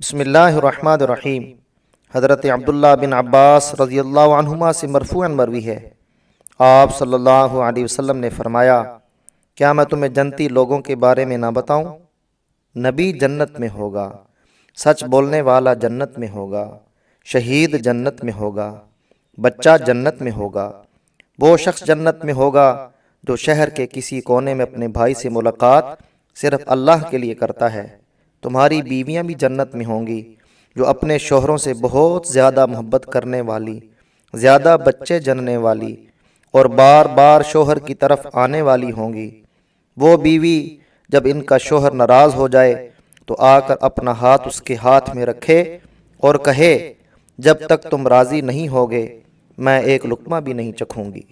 بسم اللہ الرحمن الرحیم۔ حضرت عبداللہ بن عباس رضی اللہ عنہما سے مرفوعاً مروی ہے، آپ صلی اللہ علیہ وسلم نے فرمایا، کیا میں تمہیں جنتی لوگوں کے بارے میں نہ بتاؤں؟ نبی جنت میں ہوگا، سچ بولنے والا جنت میں ہوگا، شہید جنت میں ہوگا، بچہ جنت میں ہوگا، وہ شخص جنت میں ہوگا جو شہر کے کسی کونے میں اپنے بھائی سے ملاقات صرف اللہ کے لیے کرتا ہے۔ تمہاری بیویاں بھی جنت میں ہوں گی جو اپنے شوہروں سے بہت زیادہ محبت کرنے والی، زیادہ بچے جننے والی اور بار بار شوہر کی طرف آنے والی ہوں گی۔ وہ بیوی جب ان کا شوہر ناراض ہو جائے تو آ کر اپنا ہاتھ اس کے ہاتھ میں رکھے اور کہے، جب تک تم راضی نہیں ہوگے میں ایک لقمہ بھی نہیں چکھوں گی۔